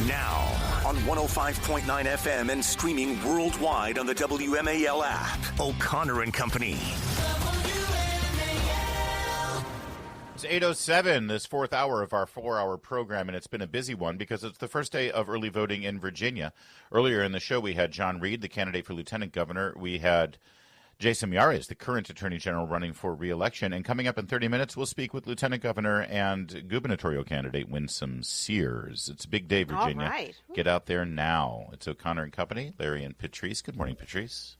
Now, on 105.9 FM and streaming worldwide on the WMAL app, O'Connor and Company. It's 8:07, this fourth hour of our 4-hour program, and it's been a busy one because it's the first day of early voting in Virginia. Earlier in the show, we had John Reed, the candidate for lieutenant governor. We had Jason Miyares, the current attorney general running for re-election. And coming up in 30 minutes, we'll speak with lieutenant governor and gubernatorial candidate Winsome Earle-Sears. It's a big day, Virginia. All right. Get out there now. It's O'Connor and Company, Larry and Patrice. Good morning, Patrice.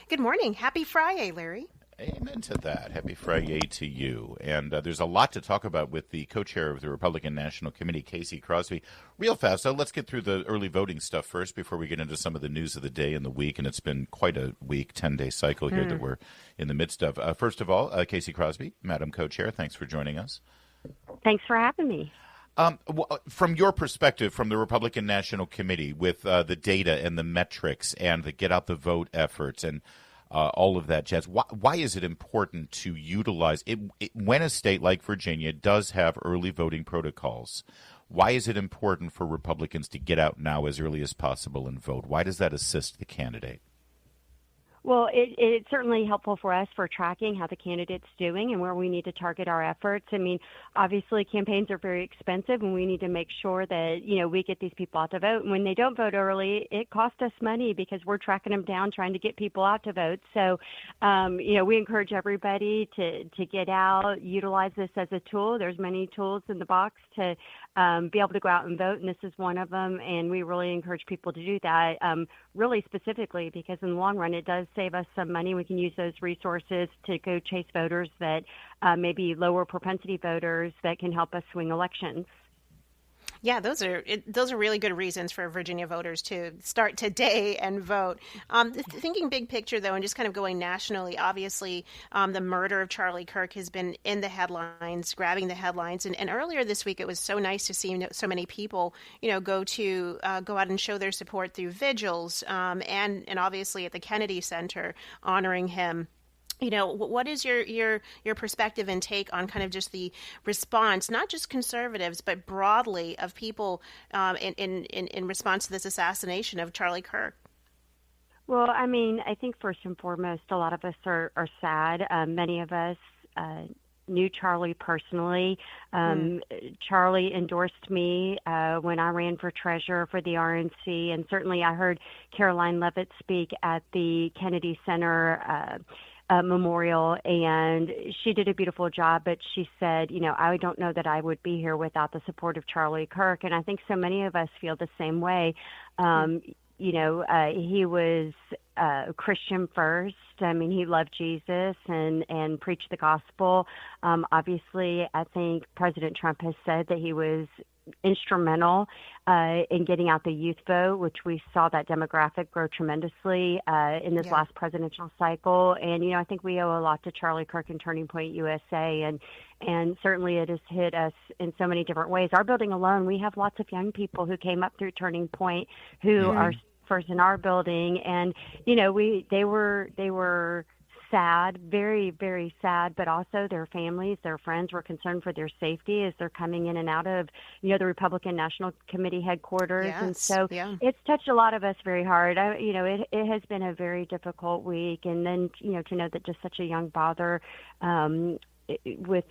Good morning. Happy Friday, Larry. Amen to that. Happy Friday to you. And there's a lot to talk about with the co-chair of the Republican National Committee, Casey Crosbie. Real fast, though, let's get through the early voting stuff first before we get into some of the news of the day and the week. And it's been quite a week, 10-day cycle here that we're in the midst of. First of all, Casey Crosbie, Madam Co-Chair, thanks for joining us. Thanks for having me. From your perspective, from the Republican National Committee, with the data and the metrics and the get out the vote efforts and all of that jazz, why is it important to utilize it when a state like Virginia does have early voting protocols? Why is it important for Republicans to get out now as early as possible and vote? Why does that assist the candidate? Well, it's certainly helpful for us for tracking how the candidate's doing and where we need to target our efforts. I mean, obviously campaigns are very expensive and we need to make sure that, we get these people out to vote. And when they don't vote early, it costs us money because we're tracking them down, trying to get people out to vote. So, we encourage everybody to get out, utilize this as a tool. There's many tools in the box to be able to go out and vote, and this is one of them. And we really encourage people to do that, really specifically because in the long run, it does save us some money. We can use those resources to go chase voters that maybe lower propensity voters that can help us swing elections. Yeah, those are really good reasons for Virginia voters to start today and vote. Thinking big picture, though, and just kind of going nationally, obviously, the murder of Charlie Kirk has been in the headlines, grabbing the headlines. And earlier this week, it was so nice to see so many people, go out and show their support through vigils, and obviously at the Kennedy Center honoring him. What is your perspective and take on kind of just the response, not just conservatives, but broadly of people in response to this assassination of Charlie Kirk? Well, I mean, I think first and foremost, a lot of us are sad. Many of us knew Charlie personally. Charlie endorsed me when I ran for treasurer for the RNC, and certainly I heard Caroline Leavitt speak at the Kennedy Center memorial, and she did a beautiful job, but she said, I don't know that I would be here without the support of Charlie Kirk, and I think so many of us feel the same way. He was Christian first. I mean, he loved Jesus and preached the gospel. Obviously, I think President Trump has said that he was instrumental in getting out the youth vote, which we saw that demographic grow tremendously in this last presidential cycle. And, I think we owe a lot to Charlie Kirk and Turning Point USA. And certainly it has hit us in so many different ways. Our building alone, we have lots of young people who came up through Turning Point who are first in our building. And, they were sad, very, very sad, but also their families, their friends were concerned for their safety as they're coming in and out of, the Republican National Committee headquarters. Yes, and so it's touched a lot of us very hard. It has been a very difficult week. And then, to know that just such a young father, with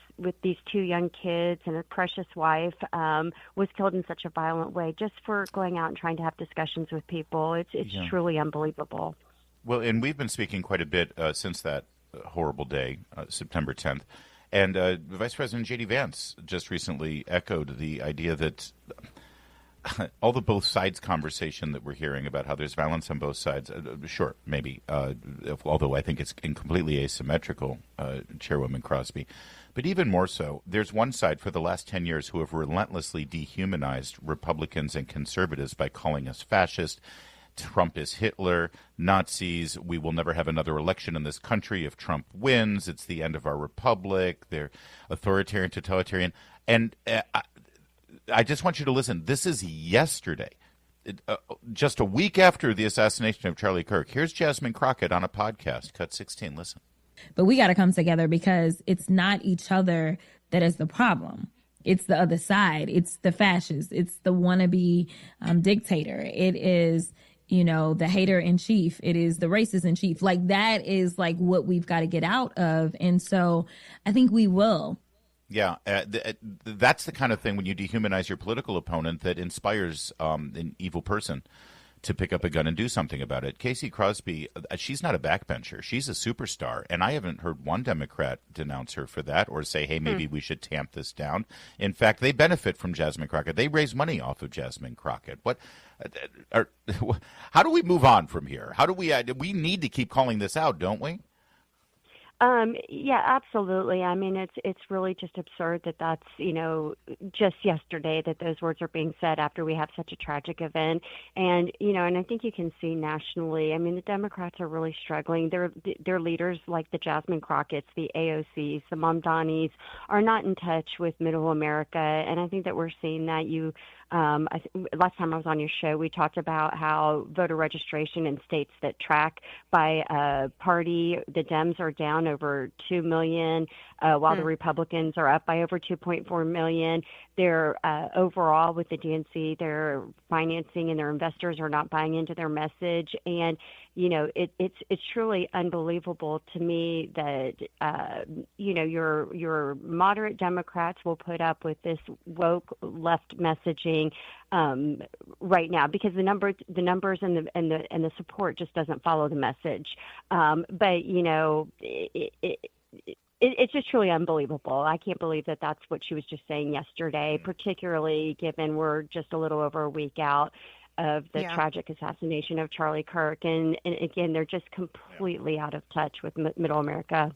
these two young kids and a precious wife, was killed in such a violent way just for going out and trying to have discussions with people. It's truly unbelievable. Well, and we've been speaking quite a bit since that horrible day, September 10th. And Vice President J.D. Vance just recently echoed the idea that all the both sides conversation that we're hearing about how there's violence on both sides, sure, maybe, although I think it's completely asymmetrical, Chairwoman Crosbie. But even more so, there's one side for the last 10 years who have relentlessly dehumanized Republicans and conservatives by calling us fascist. Trump is Hitler, Nazis, we will never have another election in this country if Trump wins, it's the end of our republic, they're authoritarian, totalitarian. And I just want you to listen. This is yesterday, just a week after the assassination of Charlie Kirk. Here's Jasmine Crockett on a podcast, Cut 16. Listen. But we got to come together because it's not each other that is the problem. It's the other side. It's the fascist. It's the wannabe dictator. It is, the hater in chief. It is the racist in chief. Like, that is like what we've got to get out of. And so I think we will. Yeah, that's the kind of thing when you dehumanize your political opponent that inspires an evil person to pick up a gun and do something about it. Casey Crosbie, she's not a backbencher. She's a superstar, and I haven't heard one Democrat denounce her for that or say, hey, maybe we should tamp this down. In fact, they benefit from Jasmine Crockett. They raise money off of Jasmine Crockett. How do we move on from here? How do we need to keep calling this out, don't we? Yeah, absolutely. I mean, it's really just absurd that that's, just yesterday that those words are being said after we have such a tragic event. And, and I think you can see nationally, I mean, the Democrats are really struggling. Their leaders like the Jasmine Crockett's, the AOCs, the Mamdanis are not in touch with middle America. And I think that we're seeing that last time I was on your show, we talked about how voter registration in states that track by party, the Dems are down over 2 million, while the Republicans are up by over 2.4 million. They're overall with the DNC, their financing and their investors are not buying into their message. And, it's truly unbelievable to me that, your moderate Democrats will put up with this woke left messaging right now, because the numbers and the support just doesn't follow the message. But it's just truly unbelievable. I can't believe that that's what she was just saying yesterday, particularly given we're just a little over a week out of the tragic assassination of Charlie Kirk. And again, they're just completely out of touch with middle America.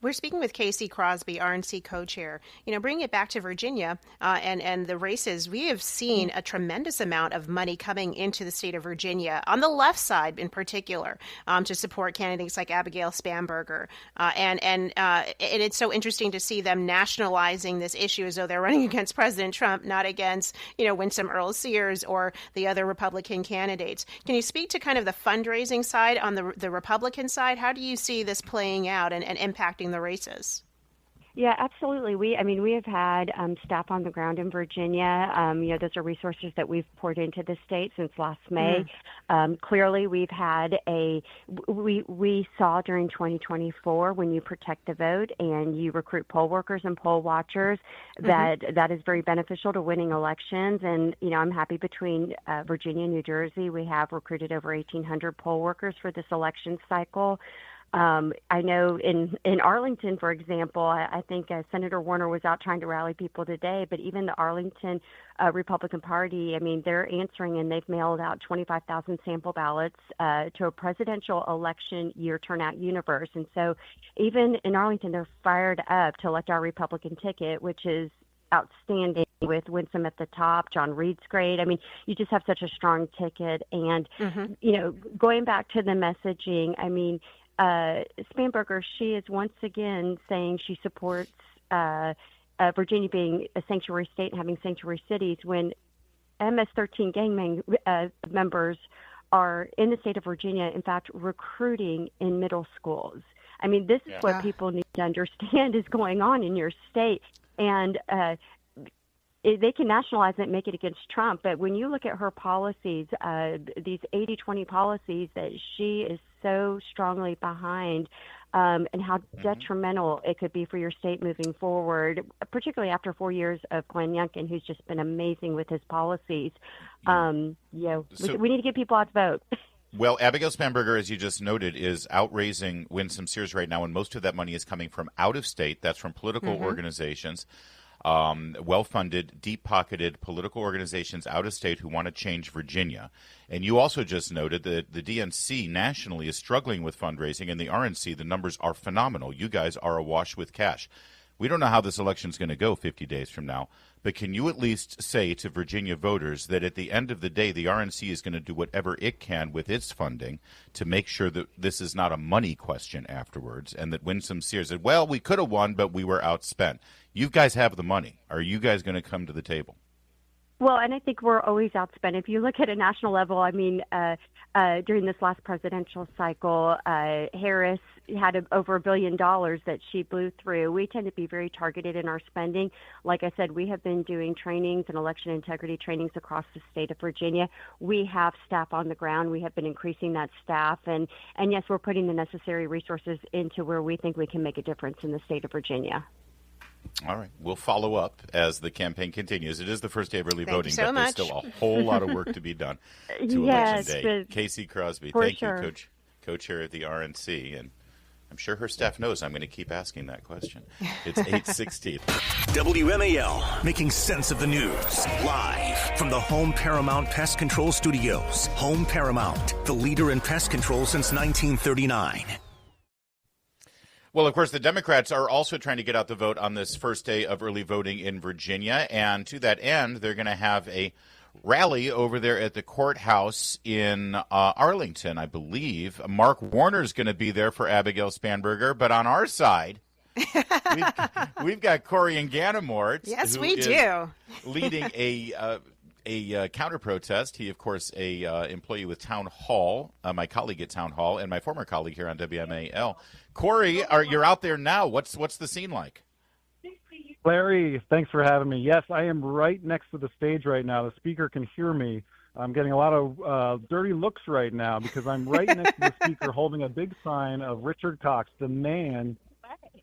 We're speaking with Casey Crosbie, RNC co-chair. Bringing it back to Virginia and the races, we have seen a tremendous amount of money coming into the state of Virginia, on the left side in particular, to support candidates like Abigail Spanberger. And it's so interesting to see them nationalizing this issue as though they're running against President Trump, not against, Winsome Earle-Sears or the other Republican candidates. Can you speak to kind of the fundraising side on the Republican side? How do you see this playing out and impacting the races? Yeah, absolutely. We have had staff on the ground in Virginia. Those are resources that we've poured into the state since last May. Clearly, we've had we saw during 2024, when you protect the vote and you recruit poll workers and poll watchers, that is very beneficial to winning elections. And, I'm happy between Virginia and New Jersey, we have recruited over 1,800 poll workers for this election cycle. I know in Arlington, for example, I think Senator Warner was out trying to rally people today, but even the Arlington Republican Party, I mean, they're answering, and they've mailed out 25,000 sample ballots to a presidential election year turnout universe. And so even in Arlington, they're fired up to elect our Republican ticket, which is outstanding, with Winsome at the top. John Reed's great. I mean, you just have such a strong ticket. And, going back to the messaging, I mean, Spanberger, she is once again saying she supports Virginia being a sanctuary state and having sanctuary cities, when MS-13 gang members are in the state of Virginia, in fact, recruiting in middle schools. I mean, this is what people need to understand is going on in your state. And they can nationalize it and make it against Trump. But when you look at her policies, these 80-20 policies that she is so strongly behind, and how detrimental it could be for your state moving forward, particularly after 4 years of Glenn Youngkin, who's just been amazing with his policies. We need to get people out to vote. Well, Abigail Spanberger, as you just noted, is outraising Winsome Sears right now, and most of that money is coming from out of state. That's from political organizations. Well-funded, deep-pocketed political organizations out of state who want to change Virginia. And you also just noted that the DNC nationally is struggling with fundraising, and the RNC, the numbers are phenomenal. You guys are awash with cash. We don't know how this election is going to go 50 days from now, but can you at least say to Virginia voters that at the end of the day, the RNC is going to do whatever it can with its funding to make sure that this is not a money question afterwards, and that Winsome Sears said, well, we could have won, but we were outspent. You guys have the money. Are you guys going to come to the table? Well, and I think we're always outspent. If you look at a national level, I mean, during this last presidential cycle, Harris had over $1 billion that she blew through. We tend to be very targeted in our spending. Like I said, we have been doing trainings and election integrity trainings across the state of Virginia. We have staff on the ground. We have been increasing that staff. And yes, we're putting the necessary resources into where we think we can make a difference in the state of Virginia. All right. We'll follow up as the campaign continues. It is the first day of early voting, but much. there's still a whole lot of work to be done to Election Day. Casey Crosbie, thank you, co-chair of the RNC. And I'm sure her staff knows I'm going to keep asking that question. It's 8:16. WMAL, making sense of the news. Live from the Home Paramount Pest Control Studios. Home Paramount, the leader in pest control since 1939. Well, of course, the Democrats are also trying to get out the vote on this first day of early voting in Virginia. And to that end, they're going to have a rally over there at the courthouse in Arlington, I believe. Mark Warner's going to be there for Abigail Spanberger. But on our side, we've got Cory Inganamort. Yes, we do. Leading a counter protest. He, of course, a employee with Townhall, my colleague at Townhall, and my former colleague here on WMAL. Cory, you're out there now. What's the scene like? Larry, thanks for having me. Yes, I am right next to the stage right now. The speaker can hear me. I'm getting a lot of dirty looks right now because I'm right next to the speaker holding a big sign of Richard Cox, the man.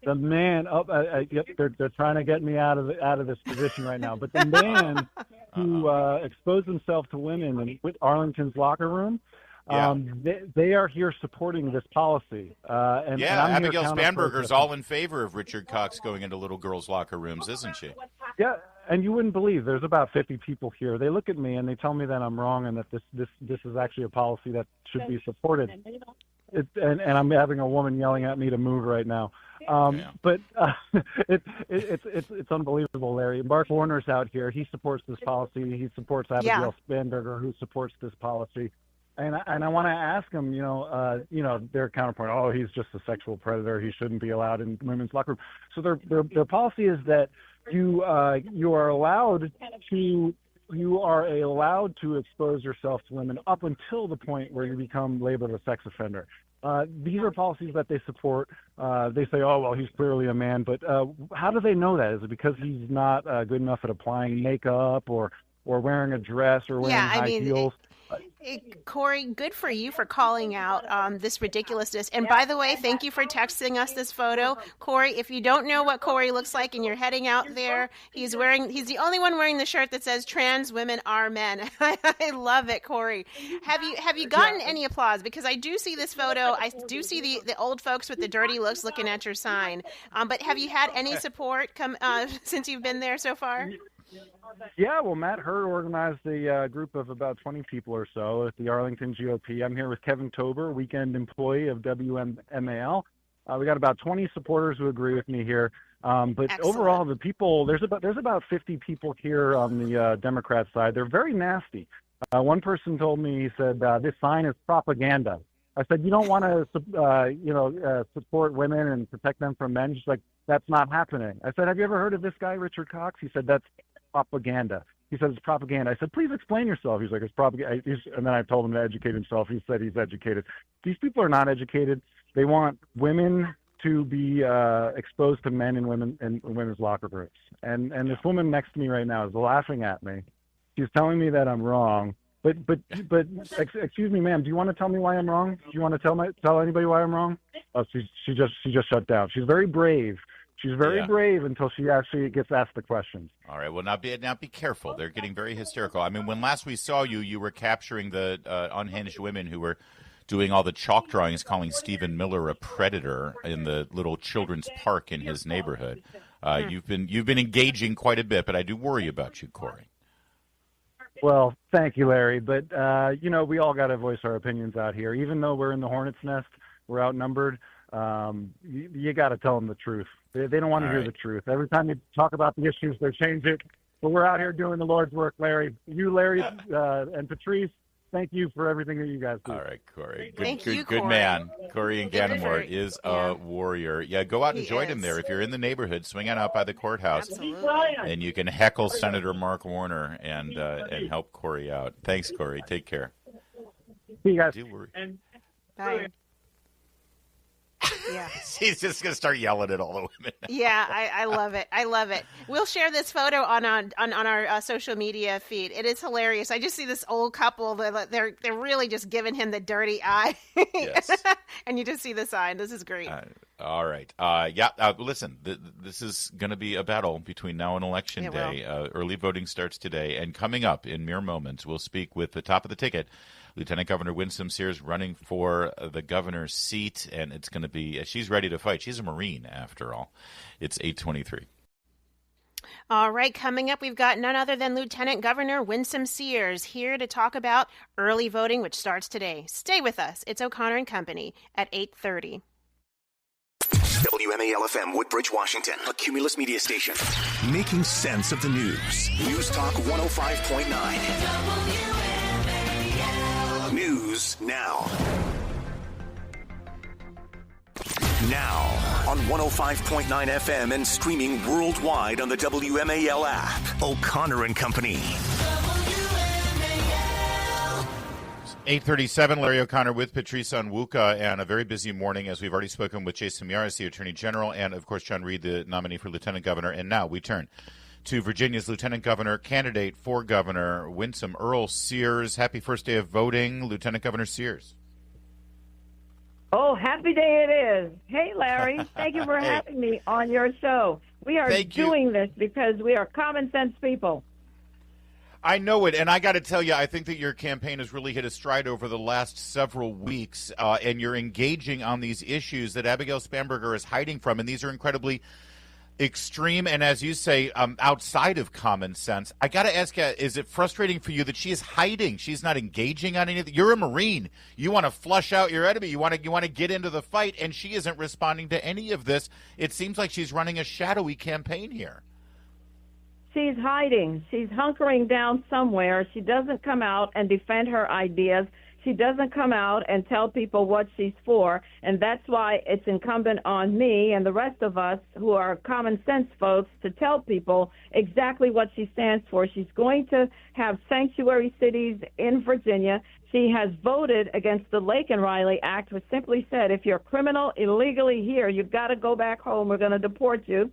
They're trying to get me out of this position right now. But the man who exposed himself to women in Arlington's locker room, they are here supporting this policy. And I'm Abigail Spanberger's all in favor of Richard Cox going into little girls' locker rooms, isn't she? Yeah, and you wouldn't believe there's about 50 people here. They look at me and they tell me that I'm wrong and that this is actually a policy that should be supported. And I'm having a woman yelling at me to move right now. But it's unbelievable, Larry. Mark Warner's out here. He supports this policy. He supports Abigail Spanberger, who supports this policy. And I want to ask him, their counterpoint. Oh, he's just a sexual predator. He shouldn't be allowed in women's locker rooms. So their policy is that you are allowed to expose yourself to women up until the point where you become labeled a sex offender. These are policies that they support. They say, oh, well, he's clearly a man. But how do they know that? Is it because he's not good enough at applying makeup or wearing a dress or wearing high heels? Cory, good for you for calling out this ridiculousness. And by the way, thank you for texting us this photo. Cory, if you don't know what Cory looks like and you're heading out there, he's the only one wearing the shirt that says trans women are men. I love it, Cory. Have you gotten any applause? Because I do see this photo. I do see the old folks with the dirty looks looking at your sign. But have you had any support since you've been there so far? Yeah, well, Matt Hurd organized a group of about 20 people or so at the Arlington GOP. I'm here with Kevin Tober, weekend employee of WMAL. We got about 20 supporters who agree with me here. But excellent. Overall, the people, there's about 50 people here on the Democrat side. They're very nasty. One person told me, he said, this sign is propaganda. I said, you don't want to, support women and protect them from men. She's like, that's not happening. I said, have you ever heard of this guy, Richard Cox? He said, that's propaganda. He said, it's propaganda. I said, please explain yourself. He's like, it's propaganda. And then I told him to educate himself. He said he's educated. These people are not educated. They want women to be exposed to men and women in women's locker rooms. And this woman next to me right now is laughing at me. She's telling me that I'm wrong. But excuse me, ma'am, do you want to tell me why I'm wrong? Do you want to tell anybody why I'm wrong? Oh, she just shut down. She's very brave. She's very brave until she actually gets asked the questions. All right. Well, now be careful. They're getting very hysterical. I mean, when last we saw you, you were capturing the unhinged women who were doing all the chalk drawings, calling Stephen Miller a predator in the little children's park in his neighborhood. You've been engaging quite a bit, but I do worry about you, Cory. Well, thank you, Larry. But we all got to voice our opinions out here, even though we're in the hornet's nest. We're outnumbered. You got to tell them the truth. They don't want to hear the truth. Every time you talk about the issues, they change it. But we're out here doing the Lord's work, Larry. You, Larry, and Patrice, Thank you for everything that you guys do. All right, Cory. Thank you, Good Cory. man. Cory Inganamort is yeah. a warrior. Yeah, go out and He join him is. there. If you're in the neighborhood, swing on out by the courthouse. Absolutely. And you can heckle Senator Mark Warner and help Cory out. Thanks, Cory. Take care. See you guys. Do worry. Bye. Yeah. He's just going to start yelling at all the women. Yeah, I love it. I love it. We'll share this photo on our social media feed. It is hilarious. I just see this old couple. They're really just giving him the dirty eye. Yes. And you just see the sign. This is great. All right. Listen, this is going to be a battle between now and Election Day. Early voting starts today. And coming up in mere moments, we'll speak with the top of the ticket, Lieutenant Governor Winsome Earle-Sears, running for the governor's seat. And it's going to be, she's ready to fight. She's a Marine, after all. It's 8:23. All right, coming up, we've got none other than Lieutenant Governor Winsome Earle-Sears here to talk about early voting, which starts today. Stay with us. It's O'Connor and Company at 8:30. WMAL-FM, Woodbridge, Washington, a Cumulus media station. Making sense of the news. News Talk 105.9. News now. Now on 105.9 FM and streaming worldwide on the WMAL app. O'Connor and Company. 8:37, Larry O'Connor with Patrice Onwuka, and a very busy morning as we've already spoken with Jason Miyares, the Attorney General, and of course John Reed, the nominee for Lieutenant Governor. And now we turn to Virginia's Lieutenant Governor candidate for Governor, Winsome Earle-Sears. Happy first day of voting, Lieutenant Governor Sears. Oh, happy day it is. Hey, Larry, thank you for having me on your show. We are doing this because we are common sense people. I know it, and I got to tell you, I think that your campaign has really hit a stride over the last several weeks, and you're engaging on these issues that Abigail Spanberger is hiding from, and these are incredibly extreme and, as you say, outside of common sense. I got to ask you, is it frustrating for you that she is hiding? She's not engaging on anything. You're a Marine. You want to flush out your enemy. You want to get into the fight, and she isn't responding to any of this. It seems like she's running a shadowy campaign here. She's hiding. She's hunkering down somewhere. She doesn't come out and defend her ideas. She doesn't come out and tell people what she's for, and that's why it's incumbent on me and the rest of us who are common sense folks to tell people exactly what she stands for. She's going to have sanctuary cities in Virginia. She has voted against the Lake and Riley Act, which simply said if you're a criminal illegally here, you've got to go back home. We're going to deport you.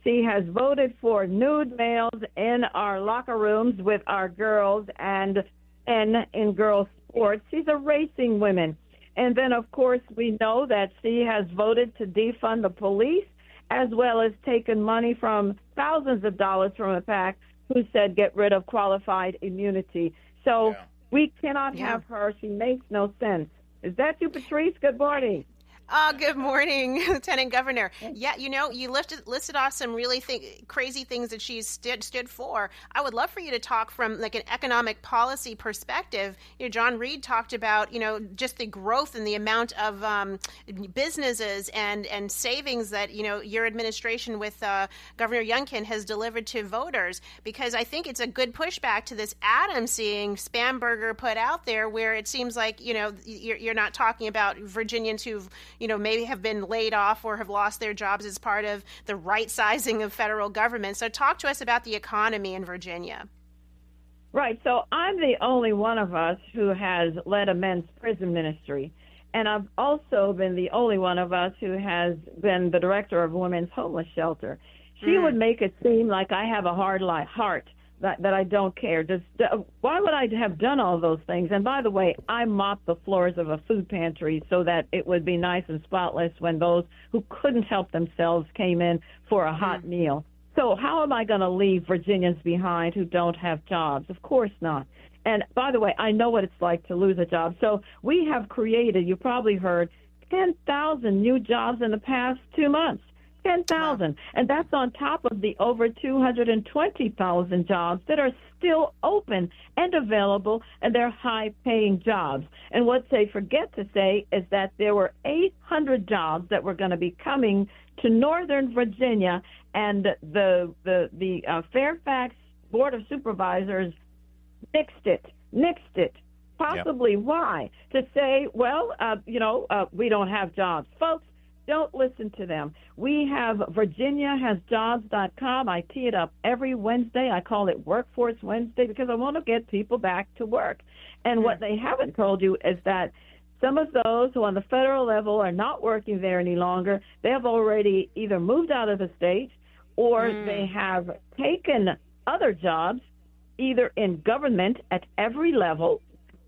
She has voted for nude males in our locker rooms with our girls and in girls' sports. She's erasing women. And then, of course, we know that she has voted to defund the police as well as taken money from thousands of dollars from a PAC who said get rid of qualified immunity. So we cannot have her. She makes no sense. Is that you, Patrice? Good morning. Good morning, Lieutenant Governor. Yeah, you listed off some really crazy things that she's stood for. I would love for you to talk from like an economic policy perspective. John Reed talked about, just the growth and the amount of businesses and savings that, your administration with Governor Youngkin has delivered to voters, because I think it's a good pushback to this ad I'm seeing Spanberger put out there where it seems like, you're not talking about Virginians who've maybe have been laid off or have lost their jobs as part of the right sizing of federal government. So talk to us about the economy in Virginia. Right. So I'm the only one of us who has led a men's prison ministry. And I've also been the only one of us who has been the director of a women's homeless shelter. She would make it seem like I have a hard heart, that I don't care. Why would I have done all those things? And by the way, I mopped the floors of a food pantry so that it would be nice and spotless when those who couldn't help themselves came in for a hot meal. So how am I going to leave Virginians behind who don't have jobs? Of course not. And by the way, I know what it's like to lose a job. So we have created, you probably heard, 10,000 new jobs in the past 2 months. 10,000. And that's on top of the over 220,000 jobs that are still open and available, and they're high-paying jobs. And what they forget to say is that there were 800 jobs that were going to be coming to Northern Virginia, and the Fairfax Board of Supervisors nixed it. Possibly why? To say, well, we don't have jobs. Folks, don't listen to them. We have VirginiaHasJobs.com. I tee it up every Wednesday. I call it Workforce Wednesday because I want to get people back to work. And what they haven't told you is that some of those who on the federal level are not working there any longer, they have already either moved out of the state or they have taken other jobs, either in government at every level,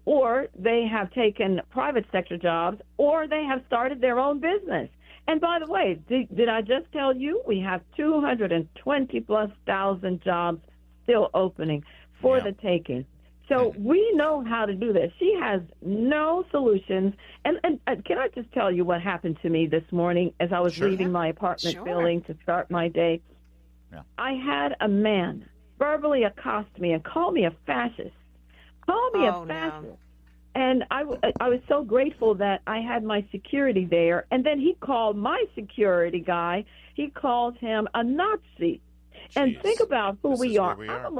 or they have taken private sector jobs, or they have started their own business. And by the way, did I just tell you we have 220+ thousand jobs still opening for the taking? So we know how to do this. She has no solutions. And can I just tell you what happened to me this morning as I was leaving my apartment building to start my day? Yeah. I had a man verbally accost me and call me a fascist. Call me a fascist. No. And I was so grateful that I had my security there. And then he called my security guy, he called him a Nazi. Jeez. And think about who we are. I'm a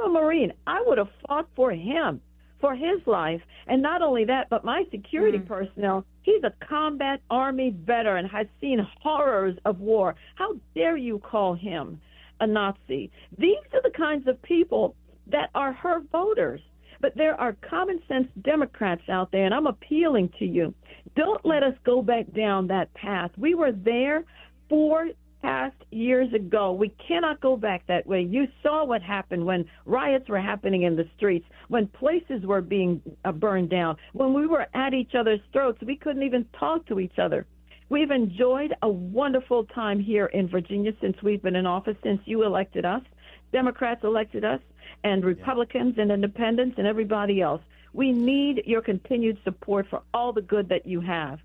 Marine. I would have fought for him, for his life. And not only that, but my security personnel, he's a combat Army veteran, has seen horrors of war. How dare you call him a Nazi? These are the kinds of people that are her voters. But there are common sense Democrats out there, and I'm appealing to you. Don't let us go back down that path. We were there 4 past years ago. We cannot go back that way. You saw what happened when riots were happening in the streets, when places were being burned down, when we were at each other's throats. We couldn't even talk to each other. We've enjoyed a wonderful time here in Virginia since we've been in office, since you elected us. Democrats elected us, and Republicans and independents and everybody else. We need your continued support for all the good that you have.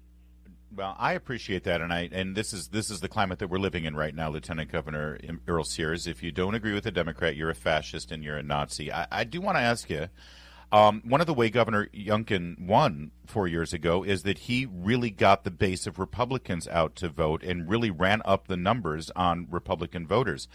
Well, I appreciate that, and this is the climate that we're living in right now, Lieutenant Governor Earle-Sears. If you don't agree with a Democrat, you're a fascist and you're a Nazi. I do want to ask you, one of the way Governor Youngkin won 4 years ago is that he really got the base of Republicans out to vote and really ran up the numbers on Republican voters.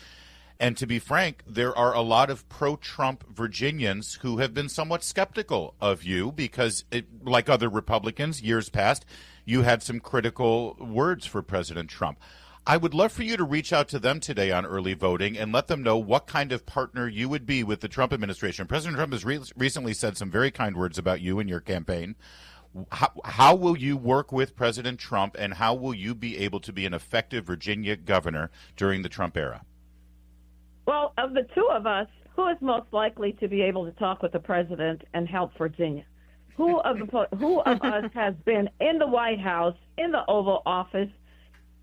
And to be frank, there are a lot of pro-Trump Virginians who have been somewhat skeptical of you because, like other Republicans, years past, you had some critical words for President Trump. I would love for you to reach out to them today on early voting and let them know what kind of partner you would be with the Trump administration. President Trump has recently said some very kind words about you and your campaign. How will you work with President Trump, and how will you be able to be an effective Virginia governor during the Trump era? Well, of the two of us, who is most likely to be able to talk with the president and help Virginia? Who of us has been in the White House, in the Oval Office,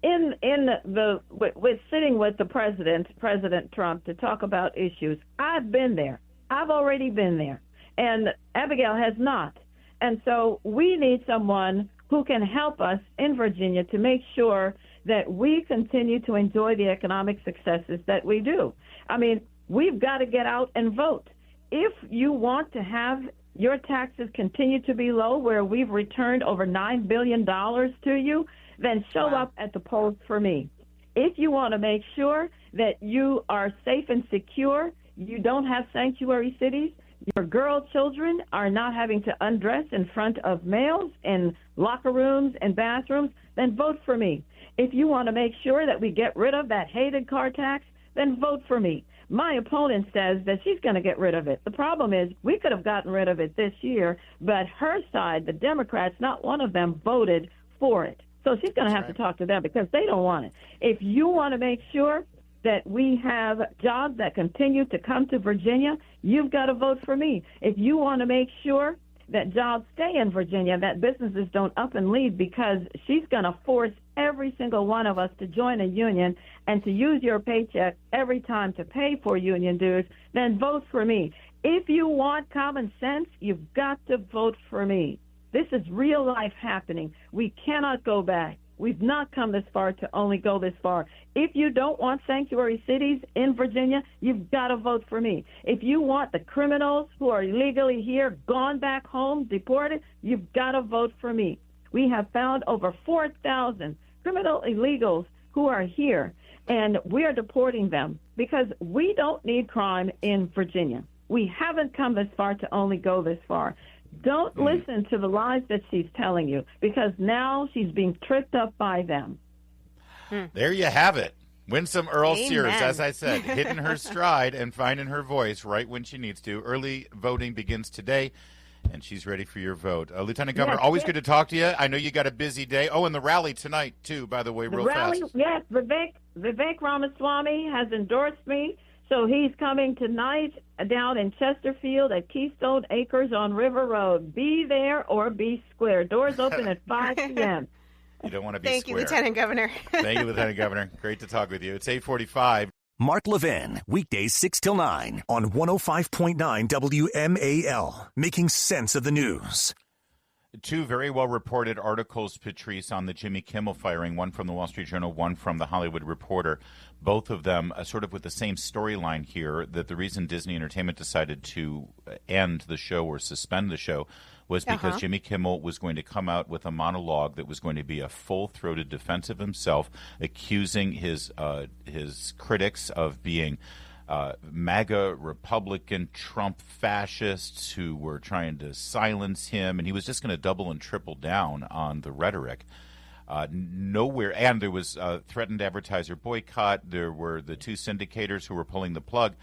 with sitting with the President Trump, to talk about issues? I've been there. I've already been there, and Abigail has not. And so we need someone who can help us in Virginia to make sure that we continue to enjoy the economic successes that we do. I mean, we've got to get out and vote. If you want to have your taxes continue to be low, where we've returned over $9 billion to you, then show up at the polls for me. If you want to make sure that you are safe and secure, you don't have sanctuary cities, your girl children are not having to undress in front of males in locker rooms and bathrooms, then vote for me. If you want to make sure that we get rid of that hated car tax, then vote for me. My opponent says that she's going to get rid of it. The problem is we could have gotten rid of it this year, but her side, the Democrats, not one of them voted for it. So she's going to have to talk to them because they don't want it. If you want to make sure that we have jobs that continue to come to Virginia, you've got to vote for me. If you want to make sure that jobs stay in Virginia, that businesses don't up and leave, because she's going to force every single one of us to join a union and to use your paycheck every time to pay for union dues, then vote for me. If you want common sense, you've got to vote for me. This is real life happening. We cannot go back. We've not come this far to only go this far. If you don't want sanctuary cities in Virginia, you've got to vote for me. If you want the criminals who are illegally here gone back home, deported, you've got to vote for me. We have found over 4,000 criminal illegals who are here, and we are deporting them because we don't need crime in Virginia. We haven't come this far to only go this far. Don't listen to the lies that she's telling you, because now she's being tricked up by them. There you have it. Winsome Earle-Sears, Amen. as I said, hitting her stride and finding her voice right when she needs to. Early voting begins today, and she's ready for your vote. Lieutenant Governor, always good to talk to you. I know you got a busy day. Oh, and the rally tonight, too, by the way, real fast. Yes, Vivek Ramaswamy has endorsed me, so he's coming tonight down in Chesterfield at Keystone Acres on River Road. Be there or be square. Doors open at 5 p.m. You don't want to be Thank square. you, Lieutenant Governor. Thank you, Lieutenant Governor. Great to talk with you. It's 8:45. Mark Levin, weekdays 6 till 9 on 105.9 WMAL, making sense of the news. Two very well-reported articles, Patrice, on the Jimmy Kimmel firing, one from the Wall Street Journal, one from the Hollywood Reporter, both of them sort of with the same storyline here, that the reason Disney Entertainment decided to end the show or suspend the show was because Jimmy Kimmel was going to come out with a monologue that was going to be a full-throated defense of himself, accusing his critics of being MAGA Republican Trump fascists who were trying to silence him, and he was just going to double and triple down on the rhetoric. Nowhere, and there was a threatened advertiser boycott. There were the two syndicators who were pulling the plug,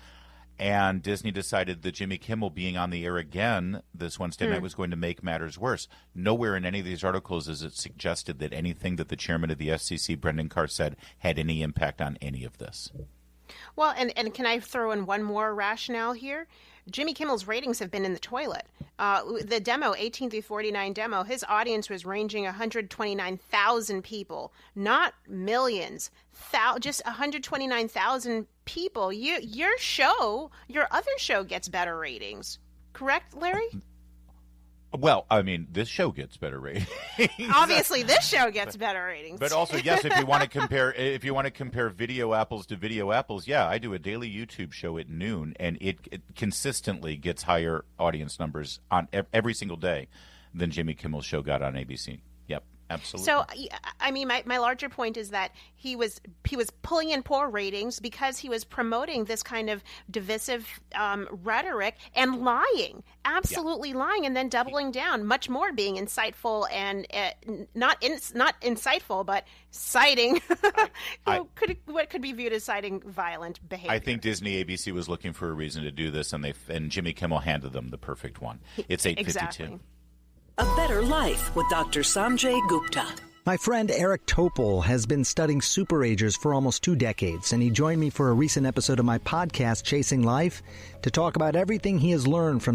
and Disney decided that Jimmy Kimmel being on the air again this Wednesday night was going to make matters worse. Nowhere in any of these articles is it suggested that anything that the chairman of the FCC, Brendan Carr, said had any impact on any of this. Well, and can I throw in one more rationale here? Jimmy Kimmel's ratings have been in the toilet. The demo, 18 through 49 demo, his audience was ranging 129,000 people, not millions, just 129,000 people. Your other show gets better ratings. Correct, Larry? Well, I mean, this show gets better ratings. Obviously, this show gets better ratings. But also, yes, if you want to compare video apples to video apples, yeah, I do a daily YouTube show at noon, and it consistently gets higher audience numbers on every single day than Jimmy Kimmel's show got on ABC. Yep, absolutely. So, I mean, my larger point is that he was pulling in poor ratings because he was promoting this kind of divisive rhetoric and lying, absolutely lying, and then doubling down, much more being insightful and not insightful, but citing what could be viewed as citing violent behavior. I think Disney ABC was looking for a reason to do this, and Jimmy Kimmel handed them the perfect one. It's 8:52. Exactly. A Better Life with Dr. Sanjay Gupta. My friend Eric Topol has been studying superagers for almost 2 decades, and he joined me for a recent episode of my podcast, Chasing Life, to talk about everything he has learned from